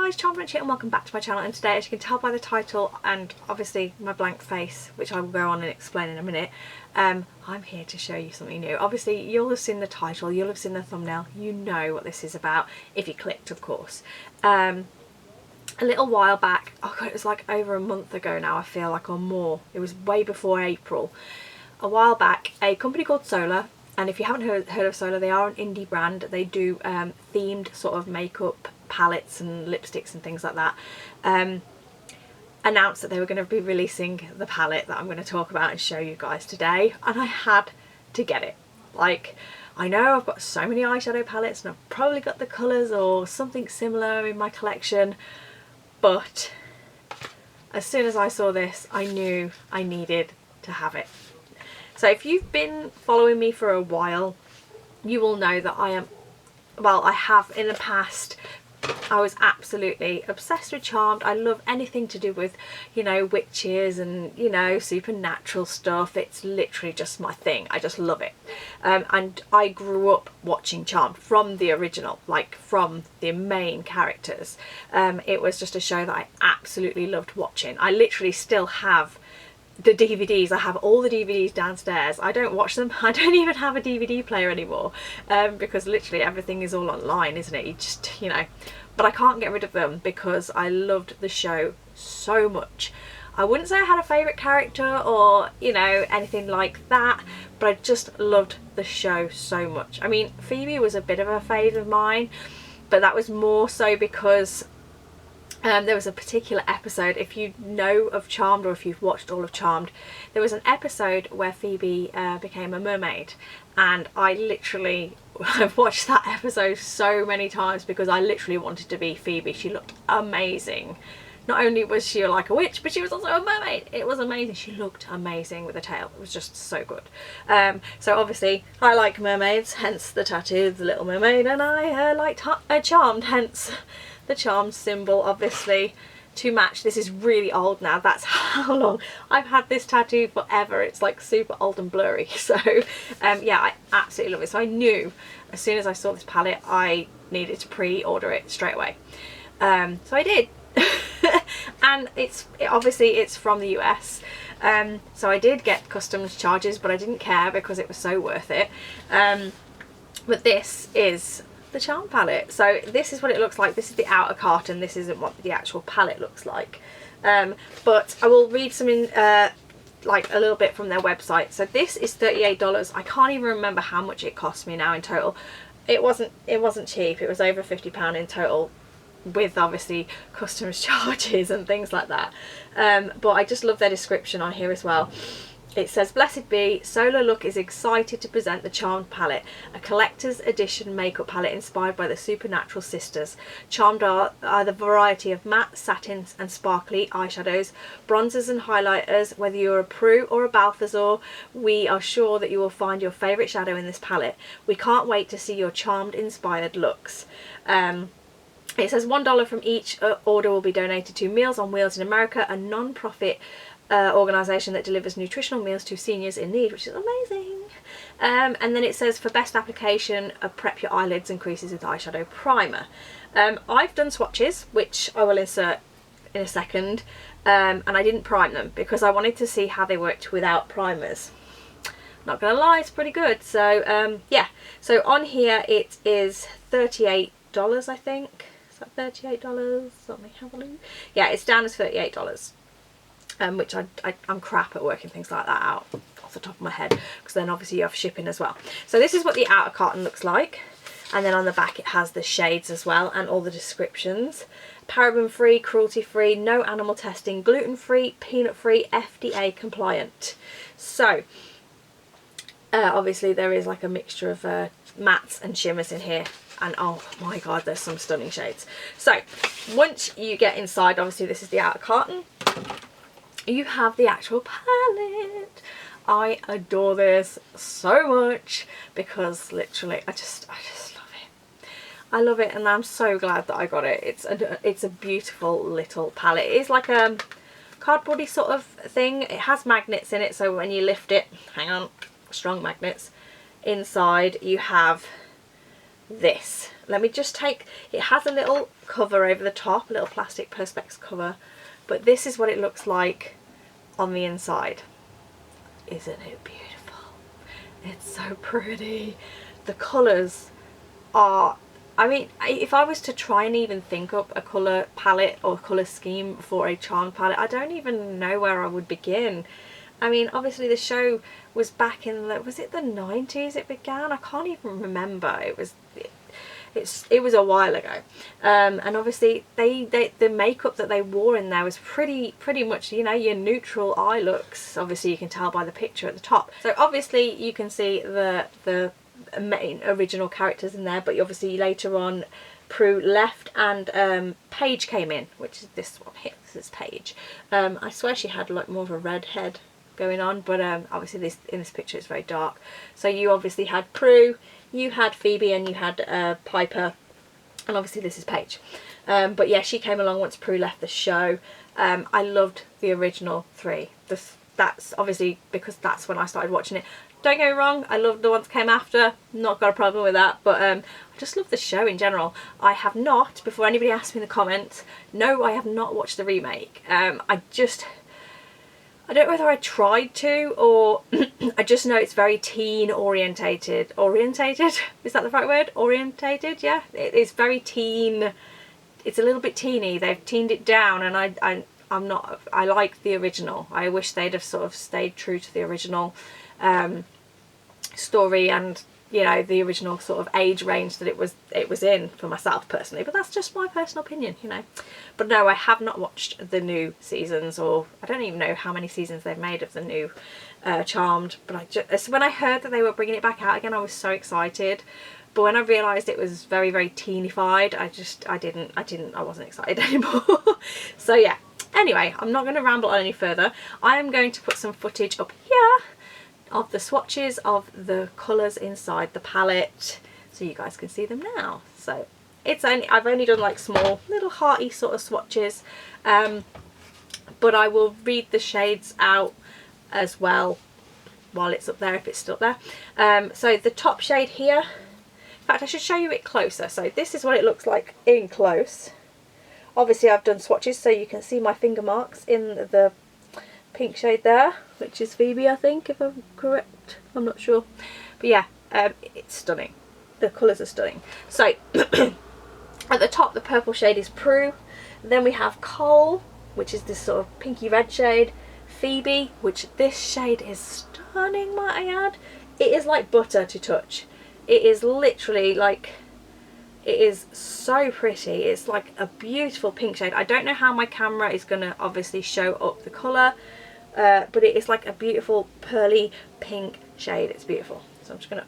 guys, Charmedbench here and welcome back to my channel, and today, as you can tell by the title and obviously my blank face, which I will go on and explain in a minute, I'm here to show you something new. Obviously you'll have seen the title, you'll have seen the thumbnail, you know what this is about if you clicked, of course. A little while back, oh god, it was like over a month ago now, I feel like, or more, it was way before April. A while back, a company called Sola, and if you haven't heard of Sola, they are an indie brand. They do themed sort of makeup palettes and lipsticks and things like that. Announced that they were going to be releasing the palette that I'm going to talk about and show you guys today, and I had to get it. Like, I know I've got so many eyeshadow palettes and I've probably got the colours or something similar in my collection, but as soon as I saw this, I knew I needed to have it. So if you've been following me for a while, you will know that I have in the past. I was absolutely obsessed with Charmed. I love anything to do with, you know, witches and, you know, supernatural stuff. It's literally just my thing. I just love it. And I grew up watching Charmed from the original, like from the main characters. It was just a show that I absolutely loved watching. I literally still have the DVDs. I have all the DVDs downstairs. I don't watch them. I don't even have a DVD player anymore, because literally everything is all online, isn't it? You just, you know, but I can't get rid of them because I loved the show so much. I wouldn't say I had a favourite character or, you know, anything like that, but I just loved the show so much. I mean, Phoebe was a bit of a fave of mine, but that was more so because there was a particular episode, if you know of Charmed or if you've watched all of Charmed, there was an episode where Phoebe became a mermaid, and I literally have watched that episode so many times because I literally wanted to be Phoebe. She looked amazing. Not only was she like a witch, but she was also a mermaid. It was amazing. She looked amazing with a tail. It was just so good. So obviously I like mermaids, hence the tattoo, the Little Mermaid, and I like Charmed, hence the Charmed symbol, obviously, to match. This is really old now. That's how long I've had this tattoo, forever. It's like super old and blurry. So yeah, I absolutely love it. So I knew as soon as I saw this palette I needed to pre-order it straight away. So I did. And obviously it's from the US, so I did get customs charges, but I didn't care because it was so worth it. But this is the Charm palette. So this is what it looks like. This is the outer carton. This isn't what the actual palette looks like, but I will read some in like a little bit from their website. So this is $38. I can't even remember how much it cost me now in total. It wasn't cheap. It was over £50 in total, with obviously customs charges and things like that. But I just love their description on here as well. It says, "Blessed be, Sola Look is excited to present the Charmed palette, a collector's edition makeup palette inspired by the Supernatural sisters. Charmed are the variety of matte, satins and sparkly eyeshadows, bronzers and highlighters. Whether you're a Prue or a Balthazar, we are sure that you will find your favourite shadow in this palette. We can't wait to see your Charmed inspired looks." It says $1 from each order will be donated to Meals on Wheels in America, a non-profit organisation that delivers nutritional meals to seniors in need, which is amazing. And then it says, for best application, prep your eyelids and creases with eyeshadow primer. I've done swatches, which I will insert in a second, and I didn't prime them because I wanted to see how they worked without primers. Not gonna lie, it's pretty good. So yeah, so on here it is $38, I think. Is that $38? Let me have a look. Yeah, it's down as $38. Which I'm crap at working things like that out off the top of my head, because then obviously you have shipping as well. So this is what the outer carton looks like, and then on the back it has the shades as well and all the descriptions. Paraben free, cruelty free, no animal testing, gluten free, peanut free, FDA compliant. So obviously there is like a mixture of mattes and shimmers in here, and oh my god, there's some stunning shades. So once you get inside, obviously this is the outer carton, you have the actual palette. I adore this so much because literally I just love it. I love it, and I'm so glad that I got it. It's a beautiful little palette. It is like a cardboardy sort of thing. It has magnets in it, so when you lift it, hang on, strong magnets, inside you have this, let me just take, it has a little cover over the top, a little plastic perspex cover, but this is what it looks like on the inside. Isn't it beautiful? It's so pretty. The colours are, I mean, if I was to try and even think up a colour palette or colour scheme for a Charmed palette, I don't even know where I would begin. I mean, obviously the show was back in the, was it the 90s it began? I can't even remember. It was a while ago, and obviously the makeup that they wore in there was pretty much, you know, your neutral eye looks. Obviously you can tell by the picture at the top. So obviously you can see the main original characters in there, but obviously later on Prue left and Paige came in, which is this one here. This is Paige. I swear she had like more of a red head going on, but obviously this in this picture it's very dark. So you obviously had Prue, you had Phoebe, and you had Piper, and obviously this is Paige. But yeah, she came along once Prue left the show. I loved the original three. That's obviously because that's when I started watching it. Don't get me wrong, I loved the ones that came after, not got a problem with that, but I just love the show in general. I have not, before anybody asks me in the comments, no, I have not watched the remake. I don't know whether I tried to, or I just know it's very teen orientated. Orientated? Is that the right word? Orientated, yeah. It is very teen. It's a little bit teeny. They've teened it down, and I'm not, I like the original. I wish they'd have sort of stayed true to the original story, and you know, the original sort of age range that it was in for myself personally, but that's just my personal opinion, you know. But no, I have not watched the new seasons, or I don't even know how many seasons they've made of the new Charmed, but when I heard that they were bringing it back out again, I was so excited. But when I realised it was very, very teenified, I wasn't excited anymore. So yeah, anyway, I'm not going to ramble on any further. I am going to put some footage up here of the swatches of the colours inside the palette, so you guys can see them now. So I've only done like small little hearty sort of swatches, but I will read the shades out as well while it's up there, if it's still there. So the top shade here, in fact I should show you it closer. So this is what it looks like in close. Obviously I've done swatches so you can see my finger marks in the pink shade there, which is Phoebe, I think, if I'm correct. I'm not sure, but yeah, it's stunning. The colours are stunning. So at the top, the purple shade is Prue. Then we have Cole, which is this sort of pinky red shade. Phoebe, which this shade is stunning, might I add. It is like butter to touch. It is literally like, it is so pretty. It's like a beautiful pink shade. I don't know how my camera is going to obviously show up the colour, but it is like a beautiful pearly pink shade. It's beautiful. So I'm just going to,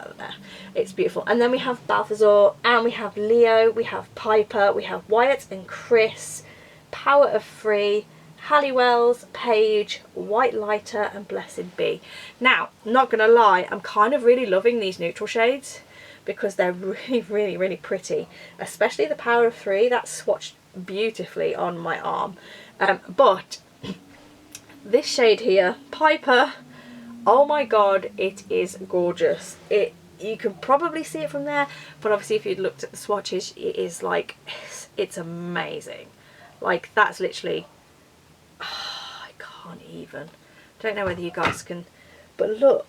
oh, there. It's beautiful. And then we have Balthazar, and we have Leo, we have Piper, we have Wyatt and Chris, Power of Three, Hailiwell's, Paige, White Lighter, and Blessed Be. Now, not going to lie, I'm kind of really loving these neutral shades because they're really, really, really pretty. Especially the Power of Three, that's swatched beautifully on my arm. But this shade here, Piper, oh my god, it is gorgeous. You can probably see it from there, but obviously if you'd looked at the swatches, it is like, it's amazing. Like, that's literally, oh, I can't even. Don't know whether you guys can, but look.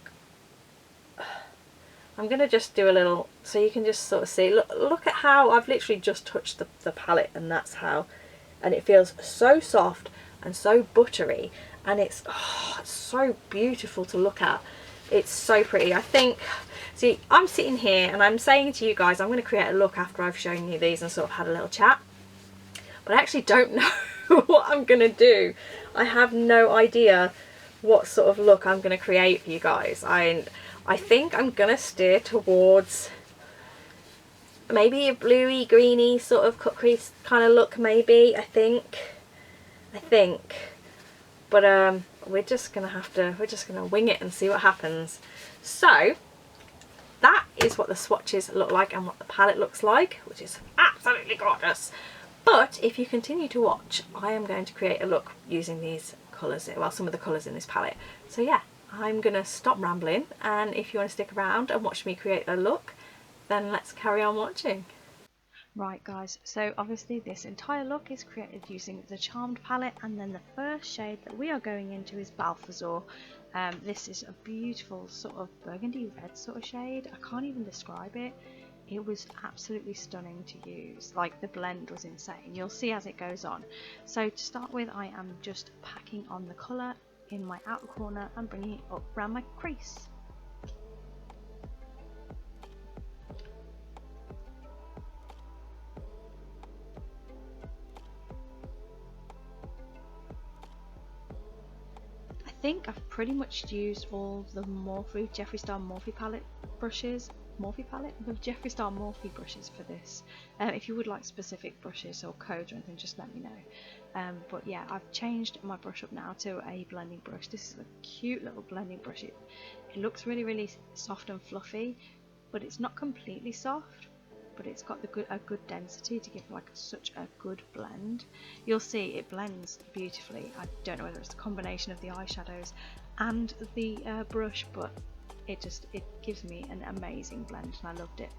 I'm going to just do a little, so you can just sort of see, look at how I've literally just touched the palette, and that's how, and it feels so soft and so buttery, and it's, oh, it's so beautiful to look at. It's so pretty. I think, see, I'm sitting here and I'm saying to you guys, I'm going to create a look after I've shown you these and sort of had a little chat, but I actually don't know what I'm going to do. I have no idea what sort of look I'm going to create for you guys. I think I'm going to steer towards maybe a bluey, greeny sort of cut crease kind of look, maybe, I think. But we're just going to wing it and see what happens. So that is what the swatches look like and what the palette looks like, which is absolutely gorgeous. But if you continue to watch, I am going to create a look using these colours, well, some of the colours in this palette. So yeah, I'm going to stop rambling, and if you want to stick around and watch me create a look, then let's carry on watching. Right guys, so obviously this entire look is created using the Charmed palette, and then the first shade that we are going into is Balthazar. This is a beautiful sort of burgundy red sort of shade. I can't even describe it. It was absolutely stunning to use, like the blend was insane. You'll see as it goes on. So to start with, I am just packing on the colour in my outer corner and bringing it up around my crease. I think I've pretty much used all the Morphe Jeffree Star Morphe palette brushes. The Jeffree Star Morphe brushes for this. If you would like specific brushes or codes or anything, just let me know. But yeah, I've changed my brush up now to a blending brush. This is a cute little blending brush. It looks really soft and fluffy, but it's not completely soft. But it's got a good density to give like such a good blend. You'll see it blends beautifully. I don't know whether it's a combination of the eyeshadows and the brush, but it gives me an amazing blend and I loved it.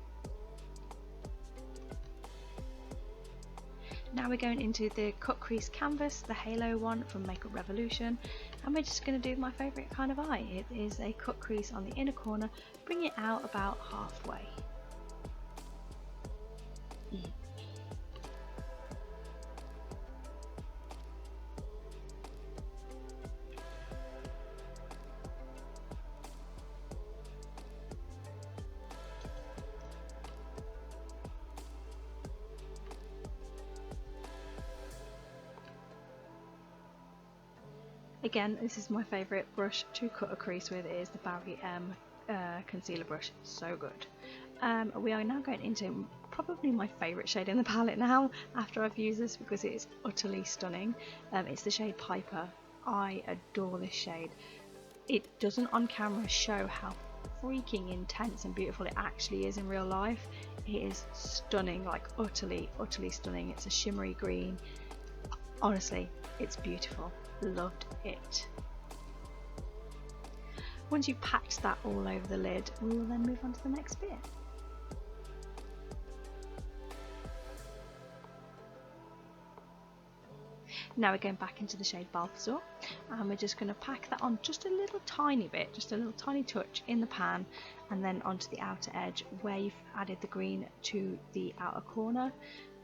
Now we're going into the cut crease canvas, the Halo one from Makeup Revolution, and we're just going to do my favourite kind of eye. It is a cut crease on the inner corner, bring it out about halfway. Again, this is my favourite brush to cut a crease with. It is the Barry M concealer brush. So good. We are now going into probably my favourite shade in the palette now after I've used this, because it is utterly stunning. It's the shade Piper. I adore this shade. It doesn't on camera show how freaking intense and beautiful it actually is in real life. It is stunning, like utterly stunning. It's a shimmery green. Honestly, it's beautiful. Loved it. Once you've packed that all over the lid, we will then move on to the next bit. Now we're going back into the shade Balthazar, and we're just going to pack that on just a little tiny bit, just a little tiny touch in the pan, and then onto the outer edge where you've added the green to the outer corner.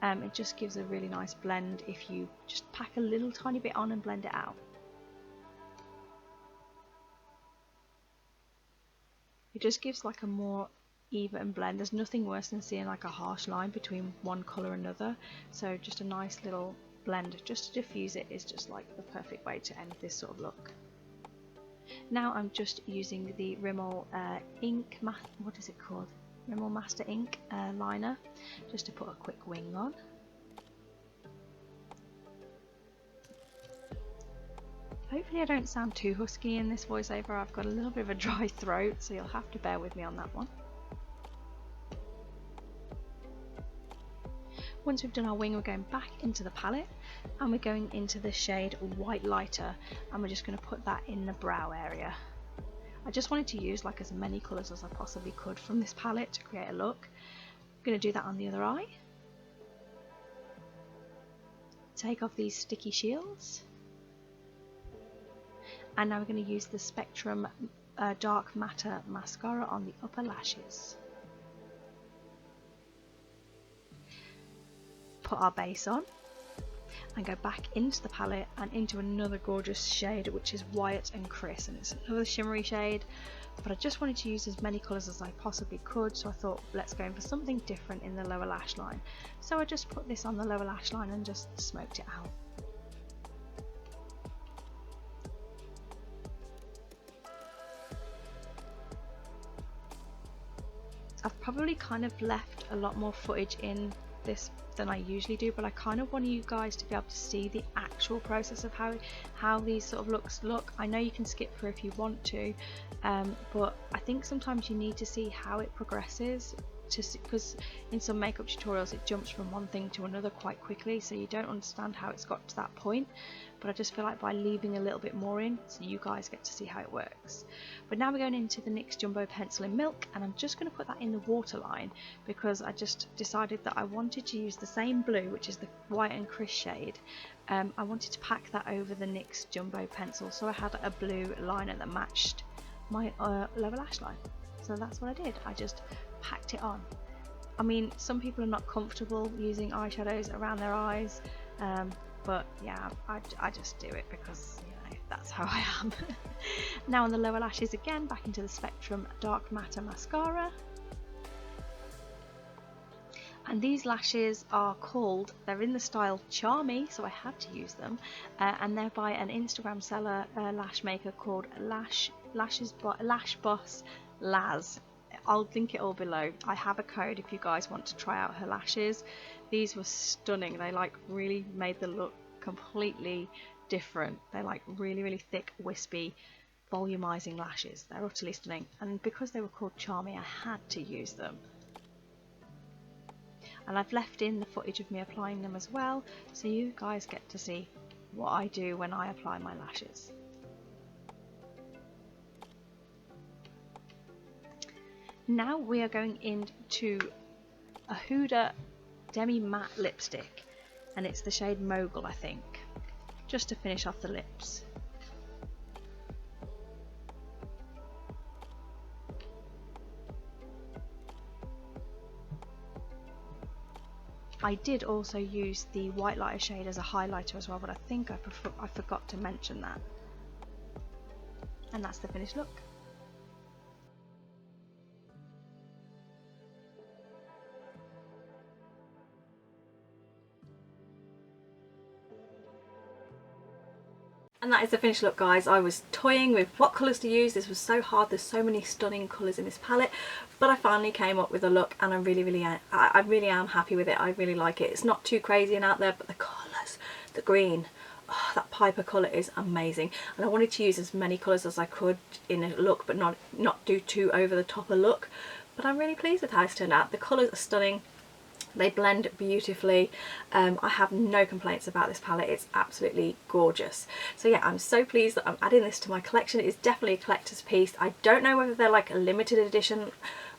It just gives a really nice blend if you just pack a little tiny bit on and blend it out. It just gives like a more even blend. There's nothing worse than seeing like a harsh line between one colour and another, so just a nice little blend just to diffuse it is just like the perfect way to end this sort of look. Now I'm just using the Rimmel ink, what is it called? Rimmel Master Ink liner, just to put a quick wing on. Hopefully I don't sound too husky in this voiceover. I've got a little bit of a dry throat, so you'll have to bear with me on that one. Once we've done our wing, we're going back into the palette and we're going into the shade White Lighter, and we're just going to put that in the brow area. I just wanted to use like as many colours as I possibly could from this palette to create a look. I'm going to do that on the other eye. Take off these sticky shields. And now we're going to use the Spectrum Dark Matter Mascara on the upper lashes. Put our base on and go back into the palette and into another gorgeous shade, which is Wyatt and Chris, and it's another shimmery shade, but I just wanted to use as many colours as I possibly could, so I thought let's go in for something different in the lower lash line. So I just put this on the lower lash line and just smoked it out. I've probably kind of left a lot more footage in this than I usually do, but I kind of want you guys to be able to see the actual process of how these sort of looks look. I know you can skip through if you want to, but I think sometimes you need to see how it progresses, because in some makeup tutorials it jumps from one thing to another quite quickly, so you don't understand how it's got to that point. but I just feel like by leaving a little bit more in, so you guys get to see how it works. But now we're going into the NYX Jumbo Pencil in Milk, and I'm just going to put that in the waterline because I just decided that I wanted to use the same blue, which is the white and Crease shade. I wanted to pack that over the NYX Jumbo Pencil, so I had a blue liner that matched my lower lash line. So that's what I did, I just packed it on. I mean, some people are not comfortable using eyeshadows around their eyes, but yeah, I just do it because, you know, that's how I am. Now on the lower lashes again, back into the Spectrum Dark Matter Mascara. And these lashes are called, they're in the style Charmy, so I had to use them, and they're by an Instagram seller, lash maker called Lash Boss Laz. I'll link it all below. I have a code if you guys want to try out her lashes. These were stunning. They like really made the look completely different. They're like really thick, wispy, volumizing lashes. They're utterly stunning, and because they were called Charmy, I had to use them. And I've left in the footage of me applying them as well, so you guys get to see what I do when I apply my lashes. Now we are going into a Huda Demi Matte lipstick, and it's the shade Mogul, I think, just to finish off the lips. I did also use the white lighter shade as a highlighter as well, but I think I forgot to mention that. And that's the finished look. And that is the finished look, guys. I was toying with what colours to use. This was so hard. There's so many stunning colours in this palette, but I finally came up with a look, and I really am happy with it. I really like it. It's not too crazy and out there, but the colours, the green, oh, that Piper colour is amazing. And I wanted to use as many colours as I could in a look, but not do too over the top a look. But I'm really pleased with how it's turned out. The colours are stunning. They blend beautifully. I have no complaints about this palette. It's absolutely gorgeous. So yeah, I'm so pleased that I'm adding this to my collection. It's definitely a collector's piece. I don't know whether they're like a limited edition,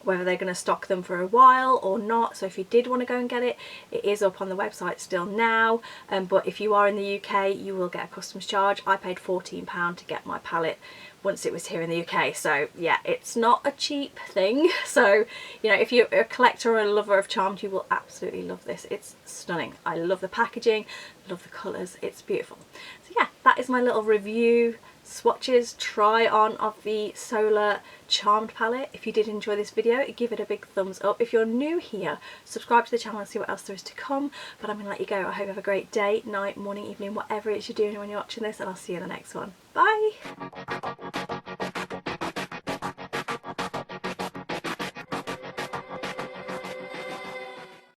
whether they're going to stock them for a while or not. So if you did want to go and get it, it is up on the website still now. But if you are in the UK, you will get a customs charge. I paid £14 to get my palette once it was here in the UK, so yeah, it's not a cheap thing. So, you know, if you're a collector or a lover of Charmed, you will absolutely love this. It's stunning. I love the packaging, love the colours, it's beautiful. So yeah, that is my little review, swatches, try on of the Sola Charmed palette. If you did enjoy this video, give it a big thumbs up. If you're new here, subscribe to the channel and see what else there is to come. But I'm going to let you go. I hope you have a great day, night, morning, evening, whatever it is you're doing when you're watching this, and I'll see you in the next one. Bye!